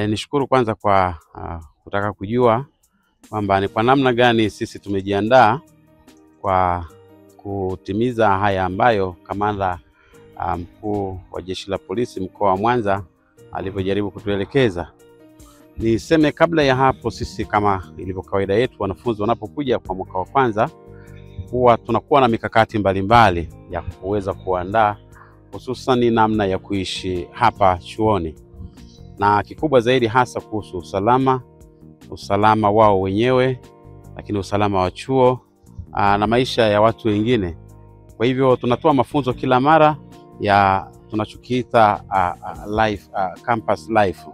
Nishukuru kwanza kwa kutaka kujua kwamba ni kwa namna gani sisi tumejiandaa kwa kutimiza haya ambayo kamanda mkuu wa Jeshi la Polisi mkoa wa Mwanza alivyojaribu kutuelekeza. Niseme kabla ya hapo, sisi kama ilivyo kawaida yetu, wanafunzi wanapokuja kwa mwaka wa kwanza huwa tunakuwa na mikakati mbalimbali ya kuweza kuandaa, hususan namna ya kuishi hapa chuoni, na kikubwa zaidi hasa kuhusu usalama wao wenyewe, lakini usalama wa chuo na maisha ya watu wengine. Kwa hivyo tunatoa mafunzo kila mara ya tunachokiita campus life.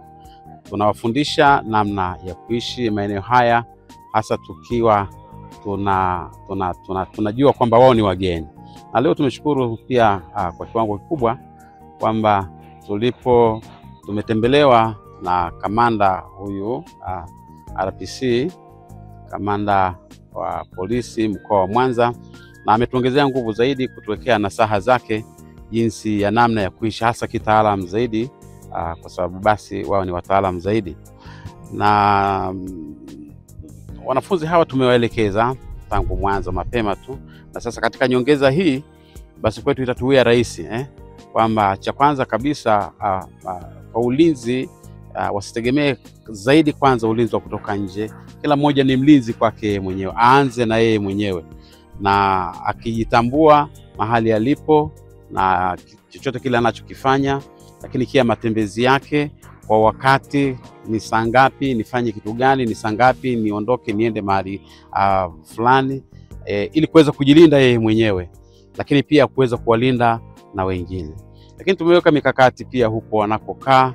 Tunawafundisha namna ya kuishi maeneo haya, hasa tukiwa tunajua kwamba wao ni wageni. Na leo tumeshukuru pia kwa kiwango kikubwa kwamba tumetembelewa na kamanda huyu RPC, kamanda wa polisi mkoa wa Mwanza, na ametuongezea nguvu zaidi kutuwekea nasaha zake jinsi ya namna ya kuishi hasa kitaalamu zaidi, kwa sababu basi wao ni wataalamu zaidi. Na wanafunzi hawa tumewaelekeza tangu mwanzo mapema tu, na sasa katika nyongeza hii basi kwetu itatuwia rahisi kwamba cha kwanza kabisa kwa ulinzi wasitegemee zaidi kwanza ulinzi wa kutoka nje. Kila mmoja ni mlinzi kwake mwenyewe, aanze na yeye mwenyewe, na akijitambua mahali alipo na chochote kile anachokifanya, lakini kia matembezi yake kwa wakati, ni saa ngapi nifanye kitu gani, ni saa ngapi niondoke niende mahali fulani, ili kuweza kujilinda yeye mwenyewe, lakini pia kuweza kuwalinda na wengine. Lakini tumeweka mikakati pia huko wanakokaa.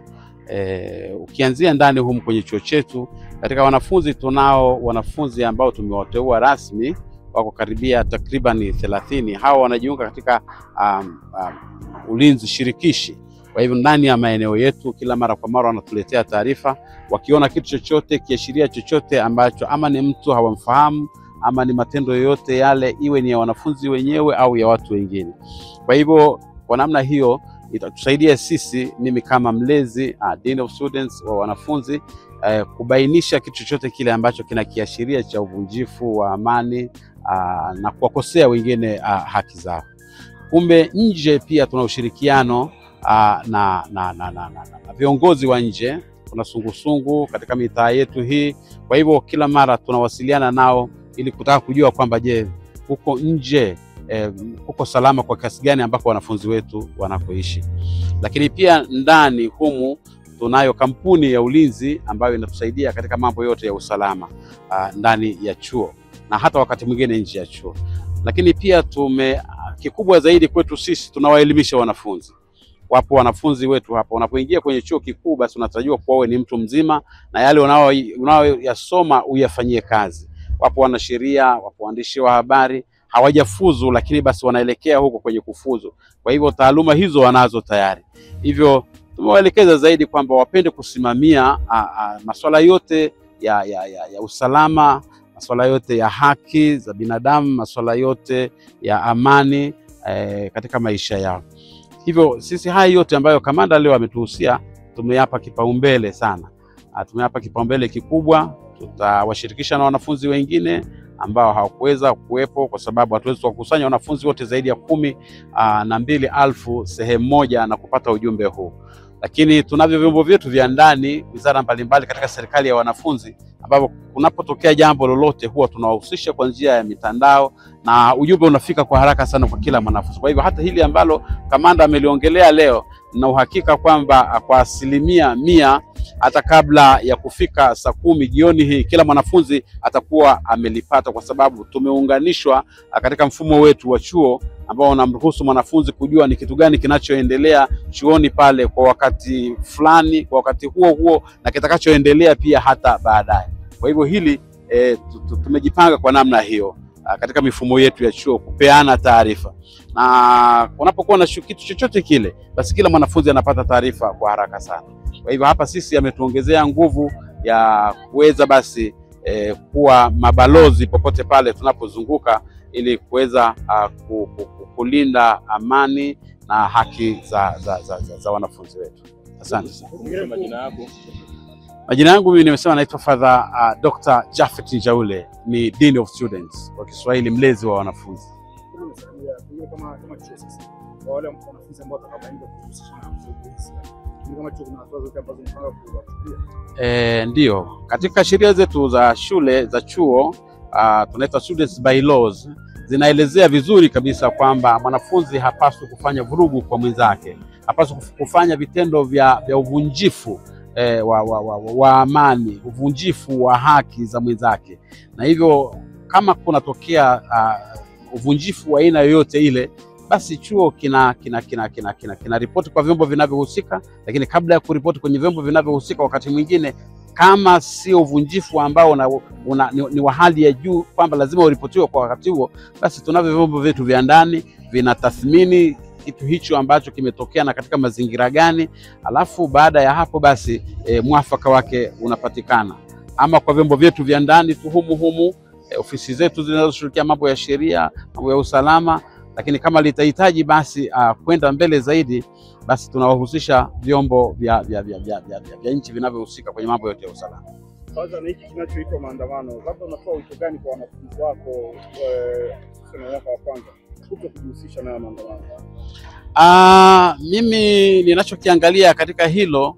Ukianzia ndani humu kwenye chuo chetu, katika wanafunzi tunao wanafunzi ambao tumewateua rasmi, wako karibia takriban 30. Hao wanajiunga katika ulinzi shirikishi. Kwa hivyo ndani ya maeneo yetu kila mara kwa mara wanatuletea taarifa, wakiona kitu chochote, kiashiria chochote ambacho ama ni mtu hawamfahamu ama ni matendo yoyote yale, iwe ni ya wanafunzi wenyewe au ya watu wengine. Kwa hivyo kwa namna hiyo itatusaidia sisi, mimi kama mlezi Dean of Students wa wanafunzi, kubainisha kitu chochote kile ambacho kina kiashiria cha uvunjifu wa amani na kuwakosea wengine haki zao. Kumbe nje pia tuna ushirikiano na viongozi wa nje. Kuna sungusungu katika mitaa yetu hii, kwa hivyo kila mara tunawasiliana nao ili kutaka kujua kwamba je, huko nje huko salama kwa kiasi gani ambako wanafunzi wetu wanakoishi. Lakini pia ndani humu tunayo kampuni ya ulinzi ambayo inatusaidia katika mambo yote ya usalama ndani ya chuo na hata wakati mwingine nje ya chuo. Lakini pia kikubwa zaidi kwetu sisi, tunawaelimisha wanafunzi. Wapo wanafunzi wetu hapa, unapoingia kwenye chuo kikuu basi unatarajiwa kuwa wewe ni mtu mzima na yale unayoyasoma uyafanyie kazi. Wapo wanasheria, wapo waandishi wa habari, hawajafuzu lakini basi wanaelekea huko kwenye kufuzu. Kwa hivyo taaluma hizo wanazo tayari. Hivyo tumewaelekeza zaidi kwamba wapende kusimamia masuala yote ya usalama, masuala yote ya haki za binadamu, masuala yote ya amani katika maisha yao. Hivyo sisi haya yote ambayo kamanda leo ametuhusia tumeyapa kipaumbele sana. Tumeyapa kipaumbele kikubwa. Tutawashirikisha na wanafunzi wengine ambao hawakuweza kuwepo kwa sababu hatuwezi kukusanya wanafunzi wote zaidi ya 12,000 sehemu moja na kupata ujumbe huu. Lakini tunavyo vyombo vyetu vya ndani, wizara mbalimbali katika serikali ya wanafunzi, ambapo kunapotokea jambo lolote huwa tunawahusisha kwa njia ya mitandao na ujumbe unafika kwa haraka sana kwa kila mwanafunzi. Kwa hivyo hata hili ambalo kamanda ameliongelea leo, na uhakika kwamba kwa 100% hata kabla ya kufika saa 10 jioni hii kila mwanafunzi atakuwa amelipata, kwa sababu tumeunganishwa katika mfumo wetu wa chuo ambao unamruhusu mwanafunzi kujua ni kitu gani kinachoendelea chuoni pale kwa wakati fulani, kwa wakati huo na kitakachoendelea pia hata baadaye. Kwa hivyo hili tumejipanga kwa namna hiyo katika mifumo yetu ya chuo kupeana taarifa, na unapokuwa na kitu chochote kile basi kila mwanafunzi anapata taarifa kwa haraka sana. Kwa hivyo hapa sisi ametuongezea nguvu ya kuweza basi kuwa mabalozi popote pale tunapozunguka, ili kuweza kulinda amani na haki za wanafunzi wetu. Asante sana. Majina yako? Majina yangu mimi nimesema naitwa Father Dr. Japhet Njaule, ni Dean of Students, kwa Kiswahili mlezi wa wanafunzi. Kama chuo sasa, kwa wale wanafunzi ambao watakapoenda kuhusisha na uzoezi, kama chuo kuna hatua zote ambazo mnapanga kuwachukulia? Ndio, katika sheria zetu za shule za chuo tunaita Students Bylaws, zinaelezea vizuri kabisa kwamba mwanafunzi hapaswi kufanya vurugu kwa mwenzake, hapaswi kufanya vitendo vya uvunjifu wa amani, uvunjifu wa haki za mwenzake. Na hivyo kama kunatokea uvunjifu wa aina yoyote ile, basi chuo kina ripoti kwa vyombo vinavyohusika. Lakini kabla ya kuripoti kwenye vyombo vinavyohusika, wakati mwingine kama sio uvunjifu ambao ni wa hali ya juu kwamba lazima uripotiwe kwa wakati huo, basi tunavyo vyombo vyetu vya ndani vinatathmini kitu hicho ambacho kimetokea na katika mazingira gani, alafu baada ya hapo basi mwafaka wake unapatikana. Ama kwa vyombo vyetu vya ndani tu humu ofisi zetu zinazoshirikia mambo ya sheria, mambo ya usalama, lakini kama litahitaji basi kwenda mbele zaidi, basi tunawahusisha vyombo vya nchi vinavyohusika kwenye mambo yote ya usalama. Kwanza na hiki kinachoitwa maandamano, labda unatoa wito gani kwa wanafunzi wako mwaka wa kwanza kujihusisha na maandamano? Mimi ninachokiangalia katika hilo,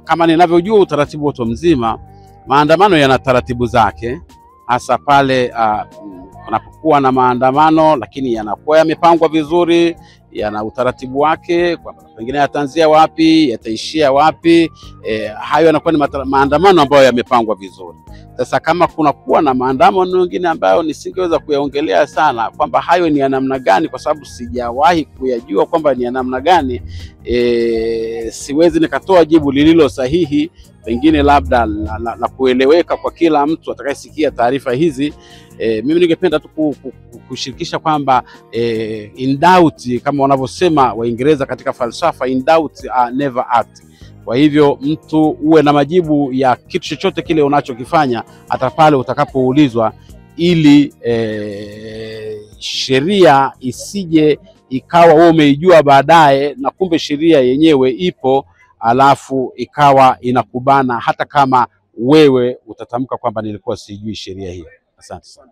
kama ninavyojua utaratibu wote mzima, maandamano yana taratibu zake, hasa pale unapokuwa na maandamano, lakini yanakuwa yamepangwa vizuri, yana utaratibu wake, kwamba pengine yataanzia wapi, yataishia wapi. Hayo yanakuwa ni maandamano ambayo yamepangwa vizuri. Sasa kama kuna kuwa na maandamano mengine ambayo nisingeweza kuyaongelea sana kwamba hayo ni ya namna gani, kwa sababu sijawahi kuyajua kwamba ni ya namna gani, siwezi nikatoa jibu lililo sahihi, pengine labda la kueleweka kwa kila mtu atakayesikia taarifa hizi. Mimi ningependa tu kushirikisha kwamba in doubt, kama wanavyosema Waingereza katika falsafa, in doubt never act. Kwa hivyo mtu uwe na majibu ya kitu chochote kile unachokifanya hata pale utakapoulizwa, ili sheria isije ikawa wewe umeijua baadaye na kumbe sheria yenyewe ipo alafu ikawa inakubana, hata kama wewe utatamka kwamba nilikuwa sijui sheria hiyo. Asante sana.